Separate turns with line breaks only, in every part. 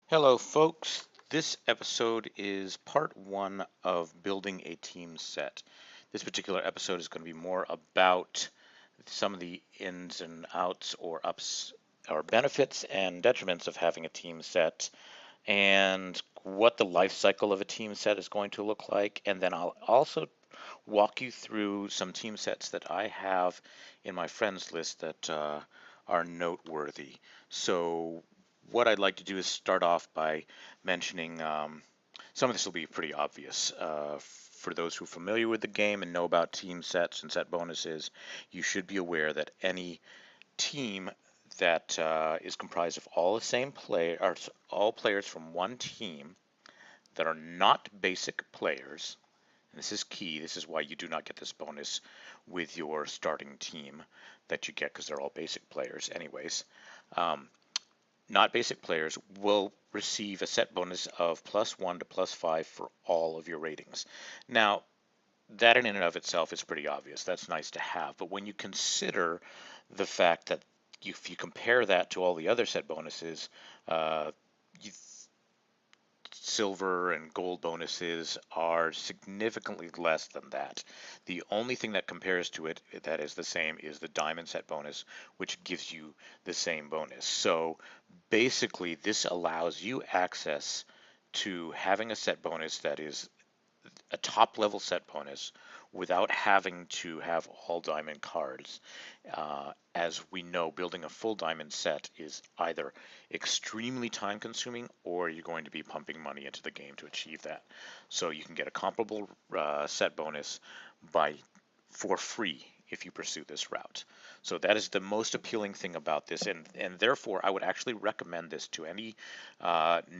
Hello, folks. This episode is part one of building a team set. This particular episode is going to be more about some of the ins and outs or ups or benefits and detriments of having a team set and what the life cycle of a team set is going to look like. And then I'll also walk you through some team sets that I have in my friends list that are noteworthy. So, what I'd like to do is start off by mentioning some of this will be pretty obvious. For those who are familiar with the game and know about team sets and set bonuses, you should be aware that any team that is comprised of all the same play, or all players from one team that are not basic players, and this is key. This is why you do not get this bonus with your starting team that you get because they're all basic players, anyways. Um, Not basic players will receive a set bonus of +1 to +5 for all of your ratings. Now, that in and of itself is pretty obvious. That's nice to have. But when you consider the fact that if you compare that to all the other set bonuses, uh, you silver and gold bonuses are significantly less than that. The only thing that compares to it that is the same is the diamond set bonus, which gives you the same bonus. So basically, this allows you access to having a set bonus that is a top level set bonus without having to have all diamond cards. As we know, building a full diamond set is either extremely time consuming or you're going to be pumping money into the game to achieve that. So you can get a comparable set bonus by for free if you pursue this route. So that is the most appealing thing about this, and therefore I would actually recommend this to any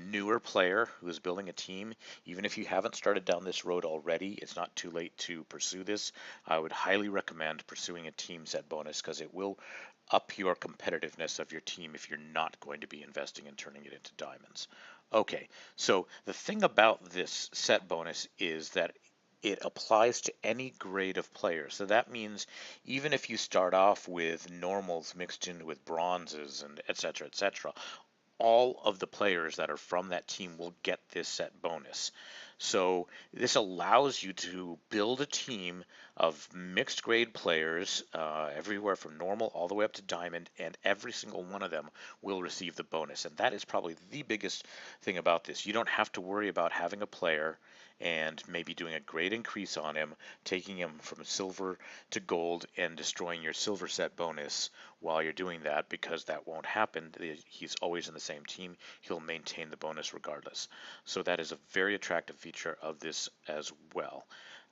newer player who is building a team. Even if you haven't started down this road already, it's not too late to pursue this. I would highly recommend pursuing a team set bonus because it will up your competitiveness of your team if you're not going to be investing and turning it into diamonds. Okay, so the thing about this set bonus is that it applies to any grade of player. So that means even if you start off with normals mixed in with bronzes and et cetera, all of the players that are from that team will get this set bonus. So this allows you to build a team of mixed grade players, everywhere from normal all the way up to diamond, and every single one of them will receive the bonus. And that is probably the biggest thing about this. You don't have to worry about having a player and maybe doing a great increase on him, taking him from silver to gold and destroying your silver set bonus while you're doing that, because that won't happen. He's always in the same team. He'll maintain the bonus regardless. So that is a very attractive feature of this as well.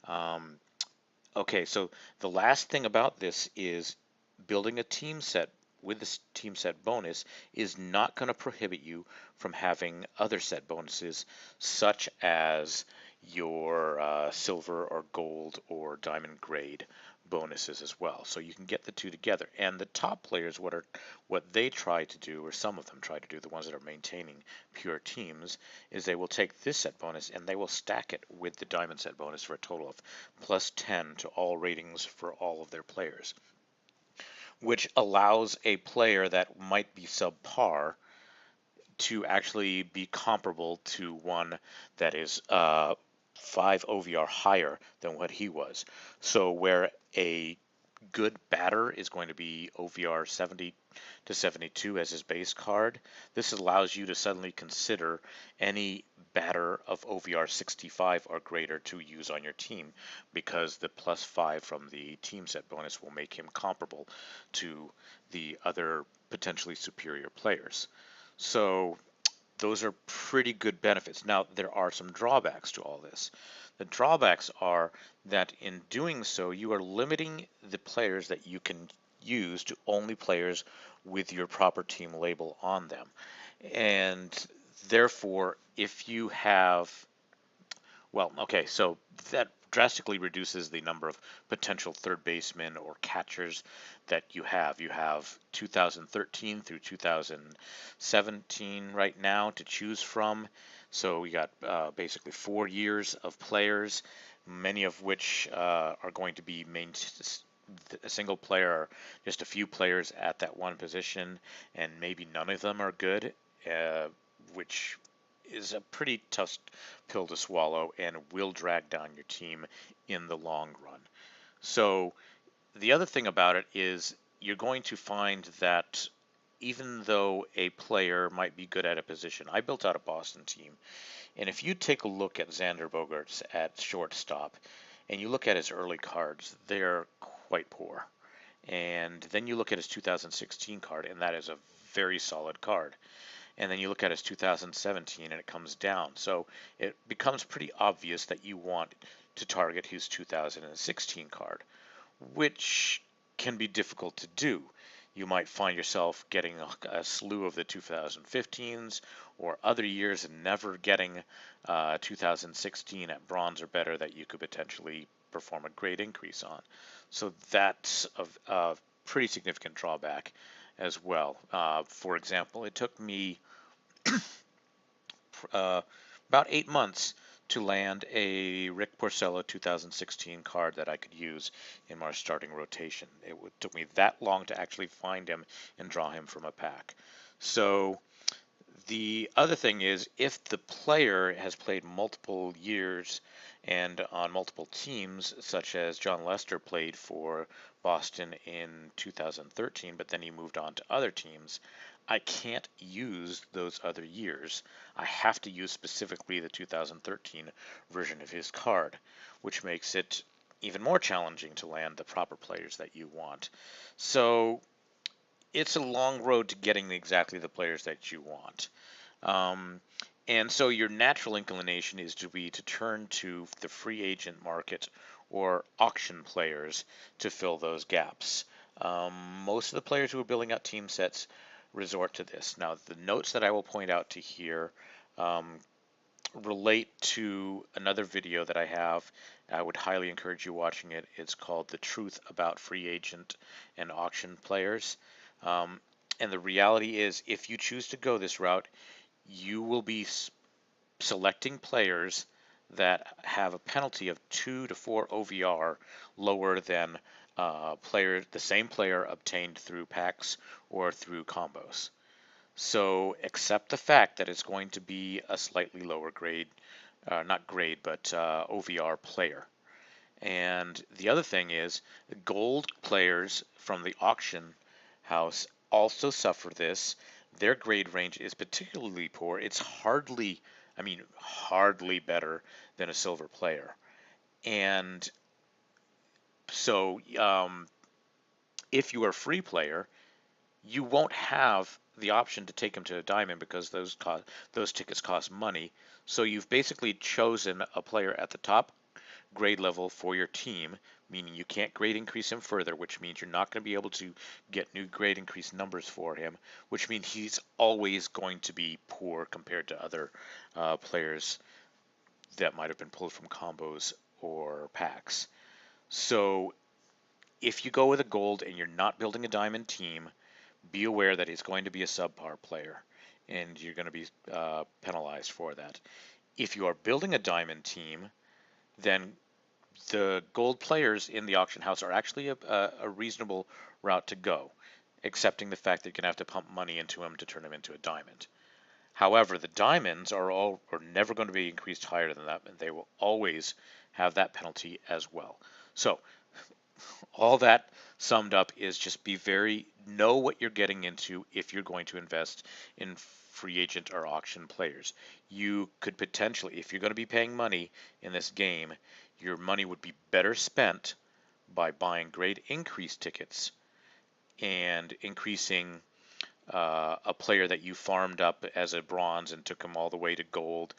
Um, okay, so the last thing about this is building a team set with this team set bonus is not going to prohibit you from having other set bonuses such as your silver or gold or diamond grade bonuses as well. So you can get the two together. And the top players, what they try to do, or some of them try to do, the ones that are maintaining pure teams, is they will take this set bonus and they will stack it with the diamond set bonus for a total of +10 to all ratings for all of their players, which allows a player that might be subpar to actually be comparable to one that is 5 OVR higher than what he was. So where a good batter is going to be OVR 70 to 72 as his base card, this allows you to suddenly consider any batter of OVR 65 or greater to use on your team, because the +5 from the team set bonus will make him comparable to the other potentially superior players. So those are pretty good benefits. Now, there are some drawbacks to all this. The drawbacks are that in doing so, you are limiting the players that you can use to only players with your proper team label on them. And therefore, if you have, well, okay, so that drastically reduces the number of potential third basemen or catchers that you have. You have 2013 through 2017 right now to choose from. So we got basically 4 years of players, many of which are going to be a single player or just a few players at that one position, and maybe none of them are good, which is a pretty tough pill to swallow and will drag down your team in the long run. So the other thing about it is you're going to find that even though a player might be good at a position, I built out a Boston team, and if you take a look at Xander Bogaerts at shortstop, and you look at his early cards, they're quite poor. And then you look at his 2016 card, and that is a very solid card. And then you look at his 2017, and it comes down. So it becomes pretty obvious that you want to target his 2016 card, which can be difficult to do. You might find yourself getting a slew of the 2015s or other years and never getting 2016 at bronze or better that you could potentially perform a great increase on. So that's a pretty significant drawback as well. For example, it took me uh, about 8 months to land a Rick Porcello 2016 card that I could use in my starting rotation. Took me that long to actually find him and draw him from a pack. So the other thing is, if the player has played multiple years and on multiple teams, such as John Lester played for Boston in 2013, but then he moved on to other teams, I can't use those other years. I have to use specifically the 2013 version of his card, which makes it even more challenging to land the proper players that you want. So it's a long road to getting exactly the players that you want. Um, and so your natural inclination is to turn to the free agent market or auction players to fill those gaps. Most of the players who are building out team sets resort to this. Now, the notes that I will point out to here um, relate to another video that I have. I would highly encourage you watching it. It's called The Truth About Free Agent and Auction Players. Um, and the reality is, if you choose to go this route, you will be selecting players that have a penalty of 2 to 4 OVR lower than the same player obtained through packs or through combos. So accept the fact that it's going to be a slightly lower grade, not grade, but OVR player. And the other thing is, gold players from the auction house also suffer this. Their grade range is particularly poor. It's hardly, I mean, hardly better than a silver player. And so, if you are a free player, you won't have the option to take them to a diamond because those tickets cost money. So you've basically chosen a player at the top grade level for your team, meaning you can't grade increase him further, which means you're not going to be able to get new grade increase numbers for him, which means he's always going to be poor compared to other players that might have been pulled from combos or packs. So if you go with a gold and you're not building a diamond team, be aware that it's going to be a subpar player, and you're going to be penalized for that. If you are building a diamond team, then the gold players in the auction house are actually a reasonable route to go, accepting the fact that you're going to have to pump money into them to turn them into a diamond. However, the diamonds are never going to be increased higher than that, and they will always have that penalty as well. So all that summed up is just know what you're getting into if you're going to invest in free agent or auction players. You could potentially, if you're going to be paying money in this game, your money would be better spent by buying grade increase tickets and increasing a player that you farmed up as a bronze and took him all the way to gold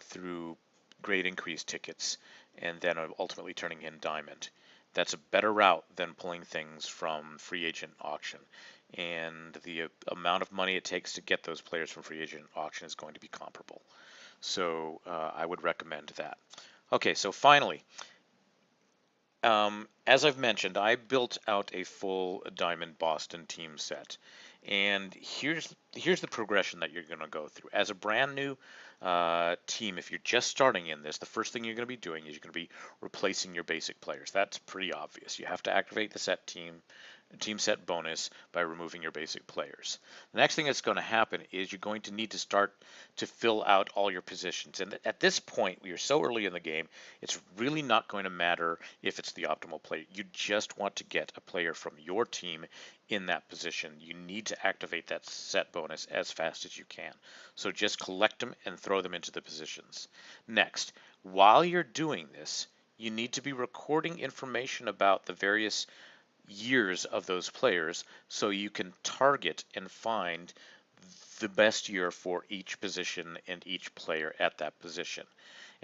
through grade increase tickets and then ultimately turning in diamond. That's a better route than pulling things from free agent auction. And the amount of money it takes to get those players from free agent auction is going to be comparable. So I would recommend that. Okay, so finally, as I've mentioned, I built out a full Diamond Boston team set. And here's the progression that you're going to go through. As a brand new team, if you're just starting in this, the first thing you're going to be doing is you're going to be replacing your basic players. That's pretty obvious. You have to activate the set team team set bonus by removing your basic players. The next thing that's going to happen is you're going to need to start to fill out all your positions. And at this point, we are so early in the game, it's really not going to matter if it's the optimal player. You just want to get a player from your team in that position. You need to activate that set bonus as fast as you can. So just collect them and throw them into the positions. Next, while you're doing this, you need to be recording information about the various years of those players so you can target and find the best year for each position and each player at that position.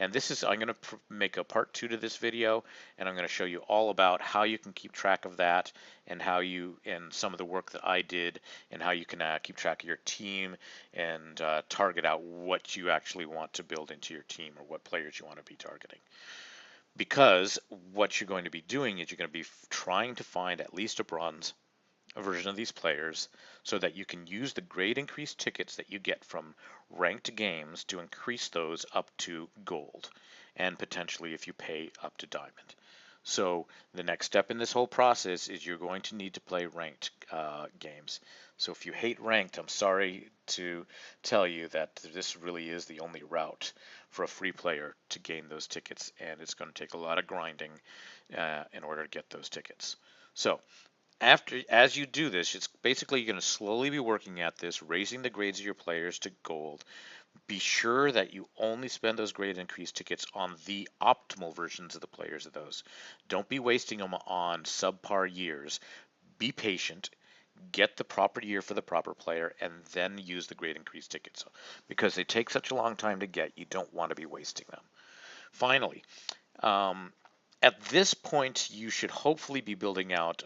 And this is, I'm going to make a part 2 to this video, and I'm going to show you all about how you can keep track of that and how you, and some of the work that I did, and how you can keep track of your team and target out what you actually want to build into your team or what players you want to be targeting. Because what you're going to be doing is you're going to be trying to find at least a bronze version of these players so that you can use the grade increase tickets that you get from ranked games to increase those up to gold, and potentially if you pay up to diamond. So the next step in this whole process is you're going to need to play ranked games. So if you hate ranked, I'm sorry to tell you that this really is the only route for a free player to gain those tickets, and it's going to take a lot of grinding in order to get those tickets. So as you do this, it's basically you're going to slowly be working at this, raising the grades of your players to gold. Be sure that you only spend those grade increase tickets on the optimal versions of the players of those. Don't be wasting them on subpar years. Be patient, get the proper year for the proper player, and then use the grade increase tickets. Because they take such a long time to get, you don't want to be wasting them. Finally, at this point, you should hopefully be building out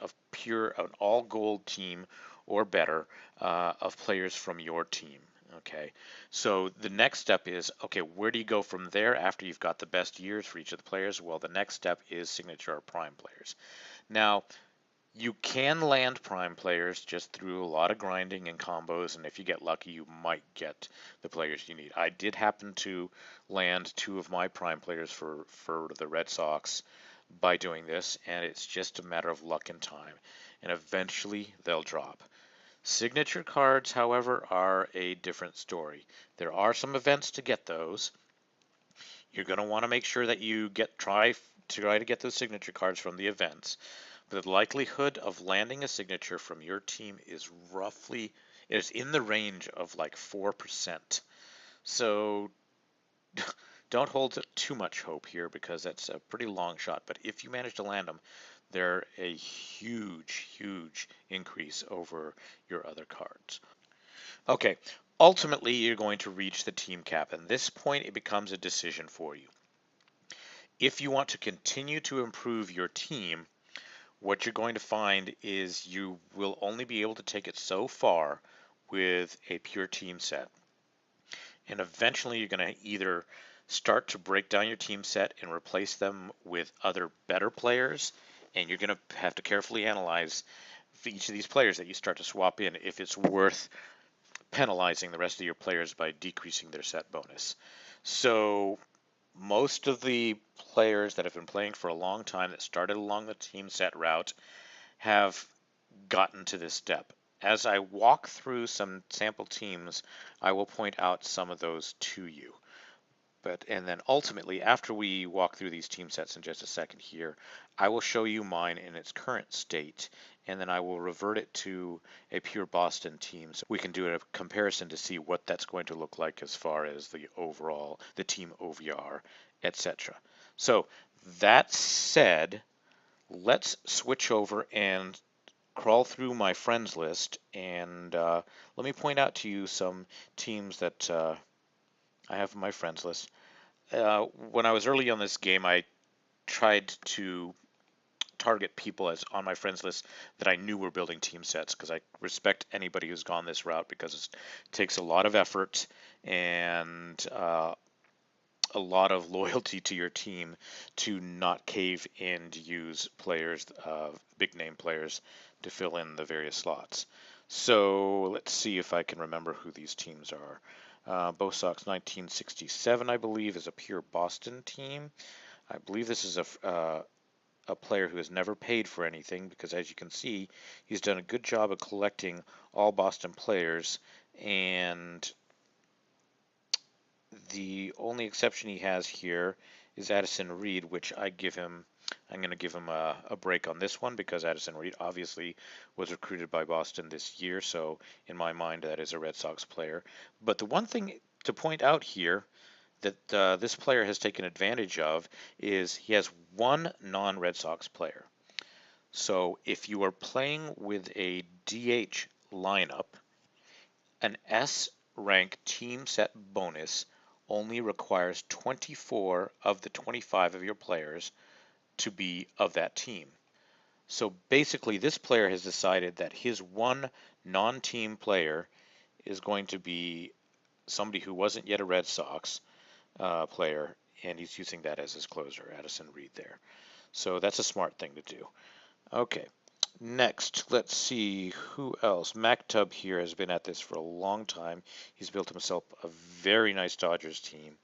an all gold team or better of players from your team. Okay, so the next step is, okay, where do you go from there after you've got the best years for each of the players? Well, the next step is signature or prime players. Now, you can land prime players just through a lot of grinding and combos, and if you get lucky, you might get the players you need. I did happen to land 2 of my prime players for the Red Sox by doing this, and it's just a matter of luck and time, and eventually they'll drop. Signature cards, however, are a different story. There are some events to get those. You're going to want to make sure that you try to get those signature cards from the events. The likelihood of landing a signature from your team is in the range of like 4%. So don't hold too much hope here because that's a pretty long shot. But if you manage to land them, they're a huge, huge increase over your other cards. Okay, ultimately you're going to reach the team cap. At this point, it becomes a decision for you. If you want to continue to improve your team, what you're going to find is you will only be able to take it so far with a pure team set. And eventually you're going to either start to break down your team set and replace them with other better players, and you're going to have to carefully analyze for each of these players that you start to swap in if it's worth penalizing the rest of your players by decreasing their set bonus. So most of the players that have been playing for a long time that started along the team set route have gotten to this step. As I walk through some sample teams, I will point out some of those to you. And then ultimately, after we walk through these team sets in just a second here, I will show you mine in its current state, and then I will revert it to a pure Boston team. So we can do a comparison to see what that's going to look like as far as the team OVR, etc. So that said, let's switch over and crawl through my friends list, and let me point out to you some teams that I have on my friends list. When I was early on this game, I tried to target people as on my friends list that I knew were building team sets, because I respect anybody who's gone this route, because it takes a lot of effort and a lot of loyalty to your team to not cave and use players, big name players, to fill in the various slots. So let's see if I can remember who these teams are. Bo Sox 1967, I believe, is a pure Boston team. I believe this is a a player who has never paid for anything because, as you can see, he's done a good job of collecting all Boston players, and the only exception he has here is Addison Reed, which I'm going to give him a break on this one because Addison Reed obviously was recruited by Boston this year, so in my mind that is a Red Sox player. But the one thing to point out here that this player has taken advantage of is he has one non-Red Sox player. So if you are playing with a DH lineup, an S rank team set bonus only requires 24 of the 25 of your players to be of that team. So basically, this player has decided that his one non-team player is going to be somebody who wasn't yet a Red Sox player, and he's using that as his closer, Addison Reed there. So that's a smart thing to do. Okay, next, let's see who else. Mactub here has been at this for a long time. He's built himself a very nice Dodgers team,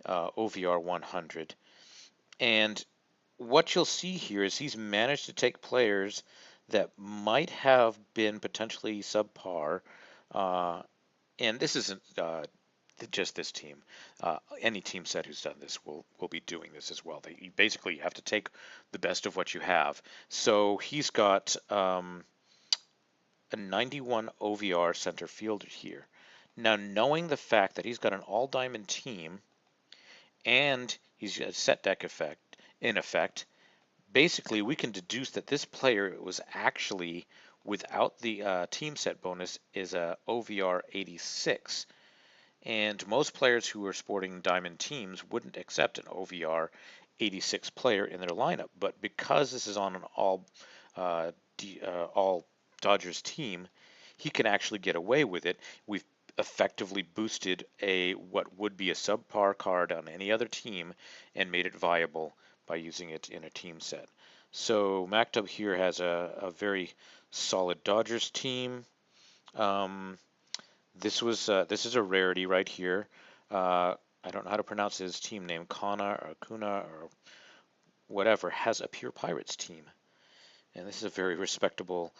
OVR 100. And what you'll see here is he's managed to take players that might have been potentially subpar, and this isn't just this team. Any team set who's done this will be doing this as well. You basically have to take the best of what you have. So he's got a 91 OVR center fielder here. Now, knowing the fact that he's got an all-diamond team and he's got a set deck effect, in effect, basically we can deduce that this player was actually, without the team set bonus, is a OVR 86. And most players who are sporting diamond teams wouldn't accept an OVR 86 player in their lineup. But because this is on an all Dodgers team, he can actually get away with it. We've effectively boosted what would be a subpar card on any other team and made it viable by using it in a team set. So Mactub here has a very solid Dodgers team. This is a rarity right here. I don't know how to pronounce his team name. Kuna or whatever has a pure Pirates team, and this is a very respectable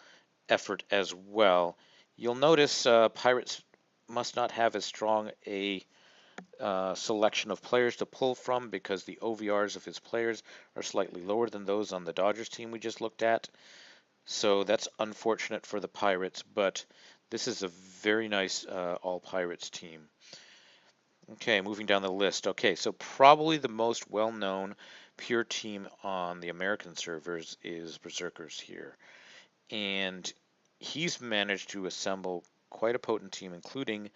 effort as well. You'll notice Pirates must not have as strong a selection of players to pull from because the OVRs of his players are slightly lower than those on the Dodgers team we just looked at. So that's unfortunate for the Pirates, but this is a very nice all Pirates team. Okay, moving down the list. Okay, so probably the most well-known pure team on the American servers is Berserkers here. And he's managed to assemble quite a potent team, including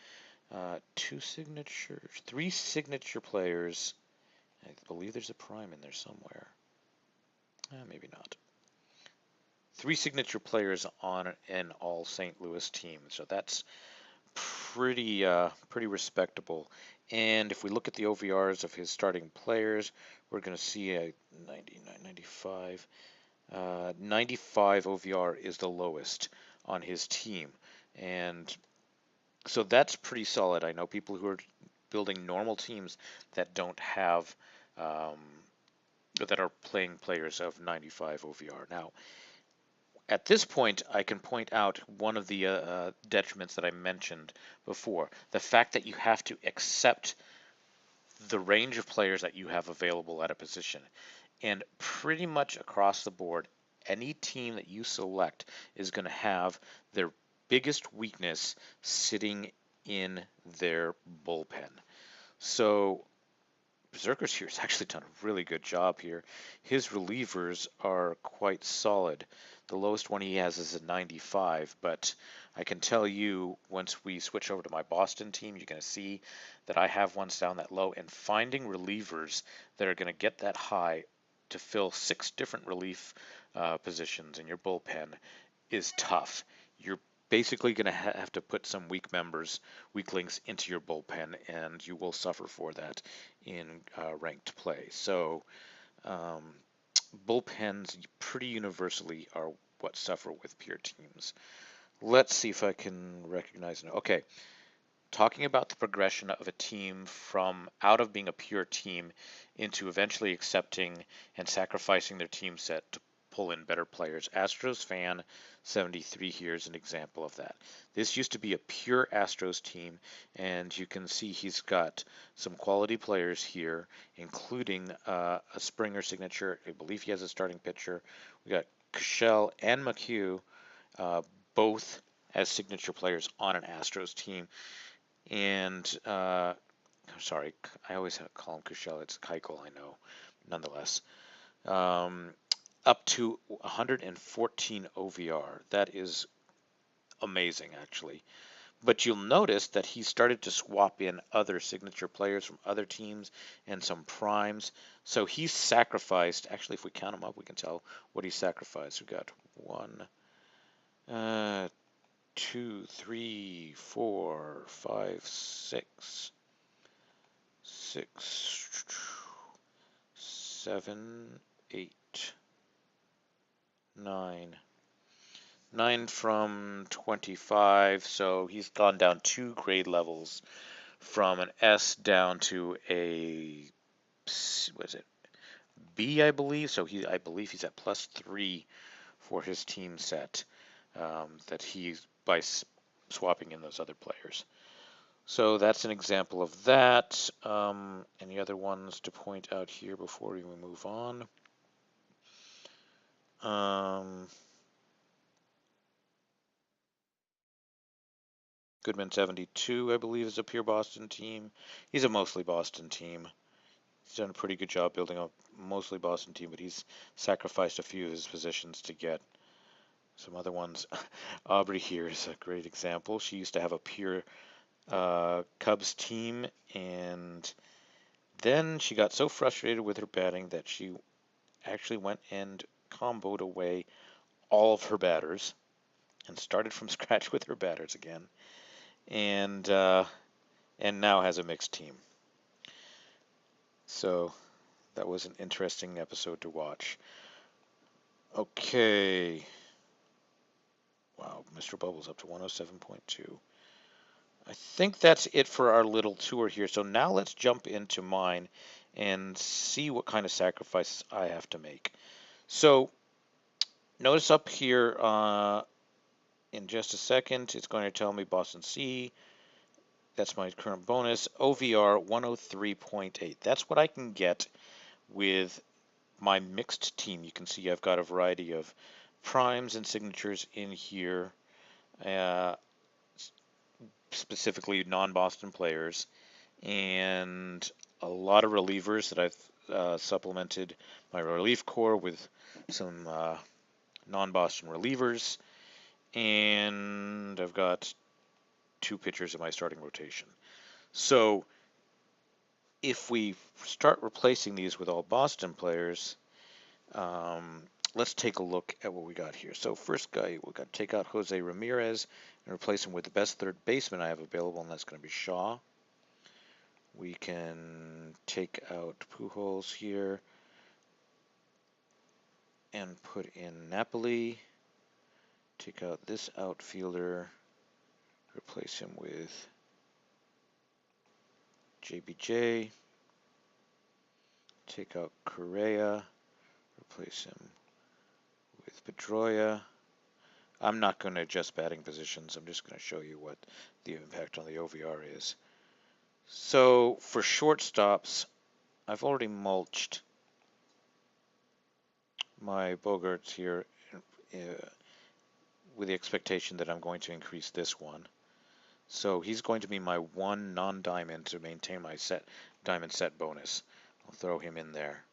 three signature players. I believe there's a prime in there somewhere. Maybe not. Three signature players on an all St. Louis team. So that's pretty respectable. And if we look at the OVRs of his starting players, we're going to see a 99, 95. 95 OVR is the lowest on his team. And so that's pretty solid. I know people who are building normal teams that don't have, that are playing players of 95 OVR. Now, at this point, I can point out one of the detriments that I mentioned before. The fact that you have to accept the range of players that you have available at a position. And pretty much across the board, any team that you select is going to have their biggest weakness sitting in their bullpen. So Berserkers here has actually done a really good job here. His relievers are quite solid. The lowest one he has is a 95, but I can tell you once we switch over to my Boston team, you're going to see that I have ones down that low, and finding relievers that are going to get that high to fill 6 different relief positions in your bullpen is tough. You're basically going to have to put some weaklings into your bullpen, and you will suffer for that in ranked play. So bullpens pretty universally are what suffer with pure teams. Let's see if I can recognize it. Okay, talking about the progression of a team from out of being a pure team into eventually accepting and sacrificing their team set to pull in better players. Astros fan 73 here is an example of that. This used to be a pure Astros team, and you can see he's got some quality players here, including a Springer signature. I believe he has a starting pitcher. We got Cashel and McHugh, both as signature players on an Astros team. And sorry, I always call him Cashel. It's Keuchel, I know. Nonetheless, um, up to 114 OVR. That is amazing, actually. But you'll notice that he started to swap in other signature players from other teams and some primes. So he's sacrificed. Actually, if we count them up, we can tell what he sacrificed. We got 1, 2, 3, 4, 5, 6, 7, 8, 9. 9 from 25, so he's gone down 2 grade levels from an S down to a, what is it, B, I believe. So I believe he's at +3 for his team set, that he's by swapping in those other players. So that's an example of that. Any other ones to point out here before we move on? Goodman 72, I believe, is a pure Boston team. He's a mostly Boston team. He's done a pretty good job building a mostly Boston team, but he's sacrificed a few of his positions to get some other ones. Aubrey here is a great example. She used to have a pure Cubs team, and then she got so frustrated with her batting that she actually went and comboed away all of her batters and started from scratch with her batters again, and now has a mixed team. So that was an interesting episode to watch. Okay. Wow, Mr. Bubble's up to 107.2. I think that's it for our little tour here. So now let's jump into mine and see what kind of sacrifices I have to make. So notice up here in just a second, it's going to tell me Boston C. That's my current bonus. OVR 103.8. That's what I can get with my mixed team. You can see I've got a variety of primes and signatures in here, specifically non-Boston players, and a lot of relievers that I've supplemented my relief core with some non-Boston relievers, and I've got 2 pitchers in my starting rotation. So if we start replacing these with all Boston players, let's take a look at what we got here. So first guy, we've got to take out Jose Ramirez and replace him with the best third baseman I have available, and that's going to be Shaw. We can take out Pujols here and put in Napoli. Take out this outfielder, replace him with JBJ. Take out Correa, replace him with Pedroia. I'm not going to adjust batting positions. I'm just going to show you what the impact on the OVR is. So for shortstops, I've already mulched my Bogarts here with the expectation that I'm going to increase this one. So he's going to be my one non-diamond to maintain my diamond set bonus. I'll throw him in there.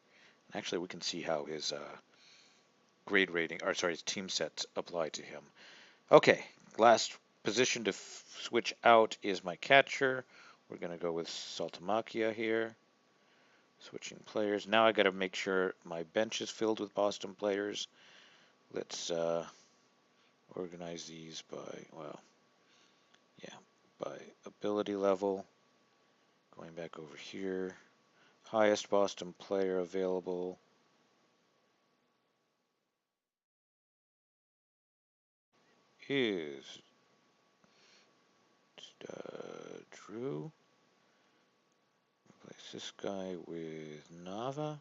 Actually, we can see how his grade rating, or sorry, his team sets apply to him. Okay, last position to switch out is my catcher. We're going to go with Saltamakia here. Switching players. Now I got to make sure my bench is filled with Boston players. Let's organize these by ability level. Going back over here. Highest Boston player available is Drew. Replace this guy with Nava.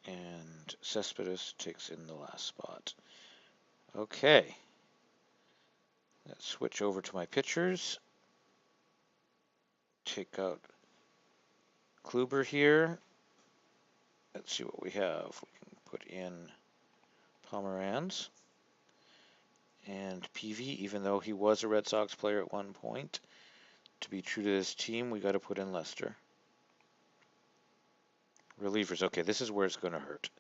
And Cespedes takes in the last spot. Okay. Let's switch over to my pitchers. Take out Kluber here. Let's see what we have. We can put in Pomeranz and PV, even though he was a Red Sox player at one point. To be true to this team, we got to put in Lester. Relievers. Okay, this is where it's going to hurt.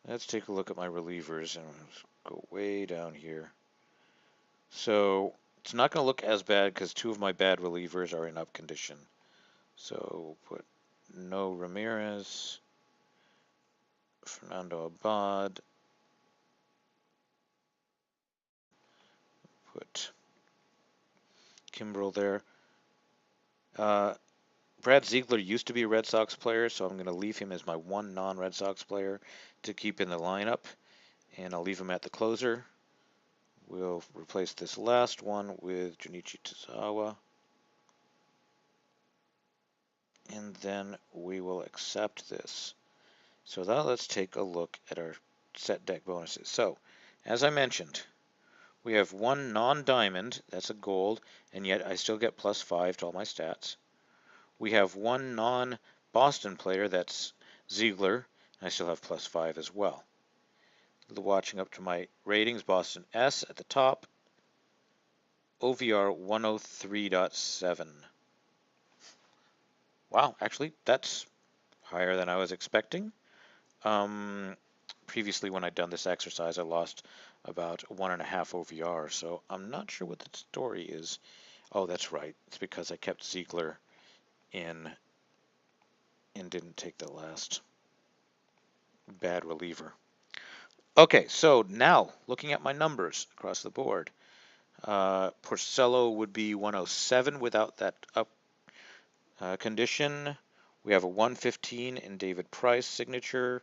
Let's take a look at my relievers and go way down here. So it's not going to look as bad because two of my bad relievers are in up condition. So put no Ramirez, Fernando Abad, put Kimbrel there. Brad Ziegler used to be a Red Sox player, so I'm going to leave him as my one non-Red Sox player to keep in the lineup, and I'll leave him at the closer. We'll replace this last one with Junichi Tozawa, and then we will accept this. So now let's take a look at our set deck bonuses. So, as I mentioned, we have one non-diamond, that's a gold, and yet I still get +5 to all my stats. We have one non-Boston player, that's Ziegler, and I still have +5 as well. Watching up to my ratings, Boston S at the top, OVR 103.7. Wow, actually, that's higher than I was expecting. Previously, when I'd done this exercise, I lost about 1.5 OVR, so I'm not sure what the story is. Oh, that's right. It's because I kept Ziegler in and didn't take the last bad reliever. Okay, so now looking at my numbers across the board, Porcello would be 107 without that up condition. We have a 115 in David Price signature.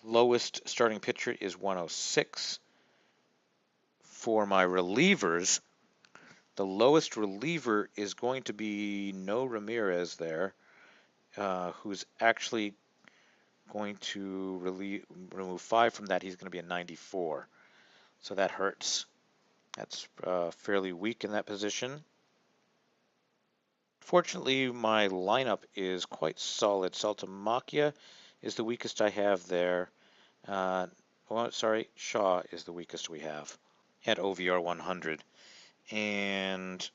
Lowest starting pitcher is 106. For my relievers, the lowest reliever is going to be no Ramirez there, who's actually going to remove 5 from that. He's going to be a 94. So that hurts. That's fairly weak in that position. Fortunately, my lineup is quite solid. Saltamakya is the weakest I have there. Shaw is the weakest we have at OVR 100. And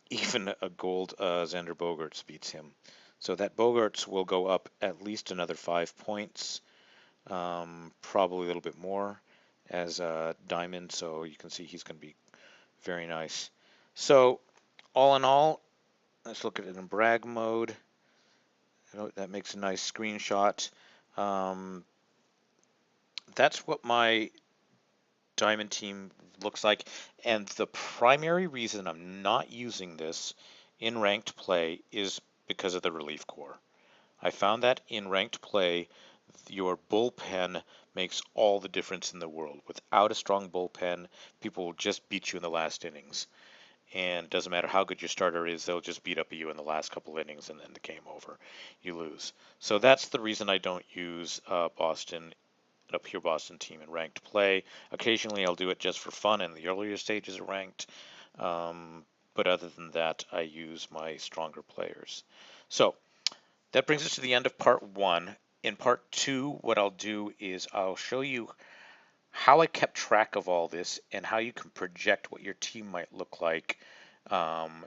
even a gold Xander Bogaerts beats him. So that Bogaerts will go up at least another 5 points, probably a little bit more as a diamond, so you can see he's going to be very nice. So all in all, let's look at it in brag mode. That makes a nice screenshot. That's what my diamond team looks like, and the primary reason I'm not using this in ranked play is because of the relief core. I found that in ranked play, your bullpen makes all the difference in the world. Without a strong bullpen, people will just beat you in the last innings. And it doesn't matter how good your starter is, they'll just beat up you in the last couple innings and then the game over. You lose. So that's the reason I don't use a pure Boston team in ranked play. Occasionally I'll do it just for fun in the earlier stages of ranked. But other than that, I use my stronger players. So that brings us to the end of part 1. In part 2, what I'll do is I'll show you how I kept track of all this and how you can project what your team might look like, and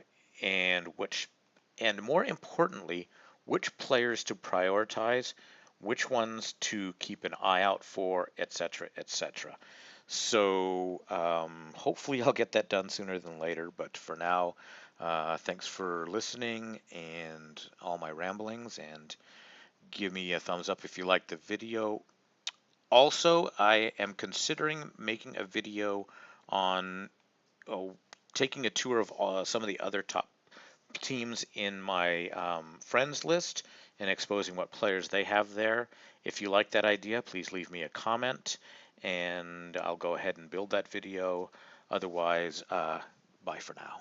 more importantly, which players to prioritize, which ones to keep an eye out for, etc., etc. So hopefully I'll get that done sooner than later, but for now, thanks for listening and all my ramblings, and give me a thumbs up if you like the video. Also, I am considering making a video on taking a tour of some of the other top teams in my friends list and exposing what players they have there. If you like that idea, please leave me a comment and I'll go ahead and build that video. Otherwise, bye for now.